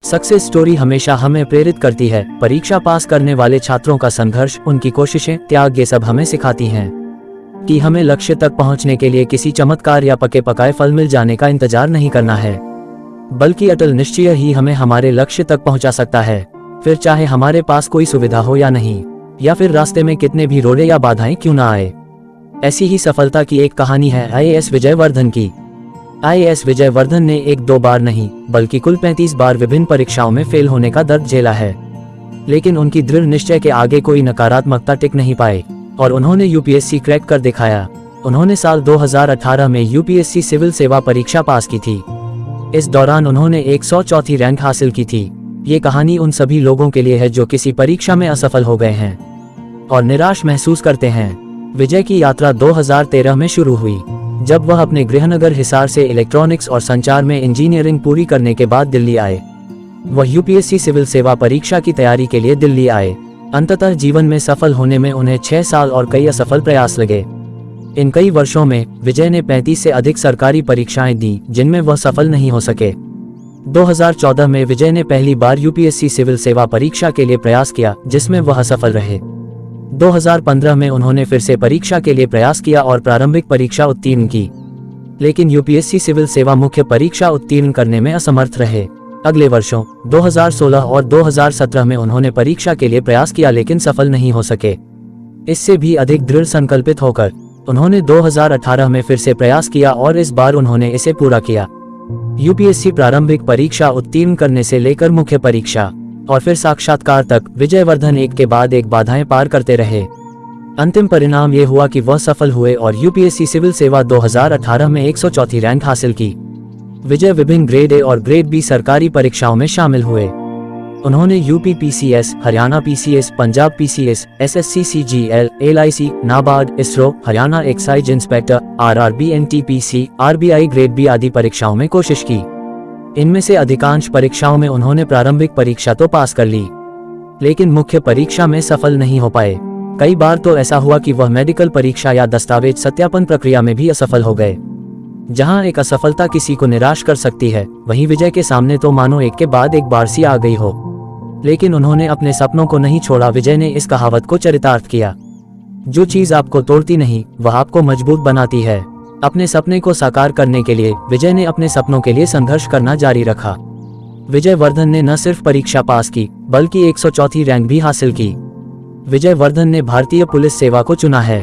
Success story हमेशा हमें प्रेरित करती है। परीक्षा पास करने वाले छात्रों का संघर्ष, उनकी कोशिशें, त्याग, ये सब हमें सिखाती हैं कि हमें लक्ष्य तक पहुंचने के लिए किसी चमत्कार या पके पकाए फल मिल जाने का इंतजार नहीं करना है, बल्कि अटल निश्चय ही हमें हमारे लक्ष्य तक पहुंचा सकता है। फिर चाहे हमारे पास कोई सुविधा हो या नहीं, या फिर रास्ते में कितने भी रोड़े या बाधाएं क्यों ना आए। ऐसी ही सफलता की एक कहानी है IAS विजय वर्धन की। IAS विजय वर्धन ने एक दो बार नहीं, बल्कि कुल 35 बार विभिन्न परीक्षाओं में फेल होने का दर्द झेला है, लेकिन उनकी दृढ़ निश्चय के आगे कोई नकारात्मकता टिक नहीं पाए और उन्होंने UPSC क्रैक कर दिखाया। उन्होंने साल 2018 में UPSC सिविल सेवा परीक्षा पास की थी। इस दौरान उन्होंने 104वीं रैंक हासिल की थी। ये कहानी उन सभी लोगों के लिए है जो किसी परीक्षा में असफल हो गए हैं और निराश महसूस करते हैं। विजय की यात्रा 2013 में शुरू हुई, जब वह अपने गृहनगर हिसार से इलेक्ट्रॉनिक्स और संचार में इंजीनियरिंग पूरी करने के बाद दिल्ली आए। वह UPSC सिविल सेवा परीक्षा की तैयारी के लिए दिल्ली आए। अंततः जीवन में सफल होने में उन्हें 6 साल और कई असफल प्रयास लगे। इन कई वर्षों में विजय ने 35 से अधिक सरकारी परीक्षाएं दी, जिनमें वह सफल नहीं हो सके। 2014 में विजय ने पहली बार UPSC सिविल सेवा परीक्षा के लिए प्रयास किया, जिसमें वह असफल रहे। 2015 में उन्होंने फिर से परीक्षा के लिए प्रयास किया और प्रारंभिक परीक्षा उत्तीर्ण की, लेकिन UPSC सिविल सेवा मुख्य परीक्षा उत्तीर्ण करने में असमर्थ रहे। अगले वर्षों 2016 और 2017 में उन्होंने परीक्षा के लिए प्रयास किया, लेकिन सफल नहीं हो सके। इससे भी अधिक दृढ़ संकल्पित होकर उन्होंने 2018 में फिर से प्रयास किया और इस बार उन्होंने इसे पूरा किया। UPSC प्रारंभिक परीक्षा उत्तीर्ण करने से लेकर मुख्य परीक्षा और फिर साक्षात्कार तक विजयवर्धन एक के बाद एक बाधाएं पार करते रहे। अंतिम परिणाम ये हुआ कि वह सफल हुए और UPSC सिविल सेवा 2018 में 104वीं रैंक हासिल की। विजय विभिन्न ग्रेड A और ग्रेड B सरकारी परीक्षाओं में शामिल हुए। उन्होंने UP PCS, Haryana PCS, Punjab PCS, SSC CGL, LIC, NABARD, ISRO, Haryana excise inspector, RRB NTPC, RBI grade B आदि परीक्षाओं में कोशिश की। इनमें से अधिकांश परीक्षाओं में उन्होंने प्रारंभिक परीक्षा तो पास कर ली, लेकिन मुख्य परीक्षा में सफल नहीं हो पाए। कई बार तो ऐसा हुआ कि वह मेडिकल परीक्षा या दस्तावेज सत्यापन प्रक्रिया में भी असफल हो गए। जहां एक असफलता किसी को निराश कर सकती है, वहीं विजय के सामने तो मानो एक के बाद एक बार सी आ गई हो, लेकिन उन्होंने अपने सपनों को नहीं छोड़ा। विजय ने इस कहावत को चरितार्थ किया, जो चीज आपको तोड़ती नहीं, वह आपको मजबूत बनाती है। अपने सपने को साकार करने के लिए विजय ने अपने सपनों के लिए संघर्ष करना जारी रखा। विजय वर्धन ने न सिर्फ परीक्षा पास की, बल्कि 104वीं रैंक भी हासिल की। विजय वर्धन ने भारतीय पुलिस सेवा को चुना है।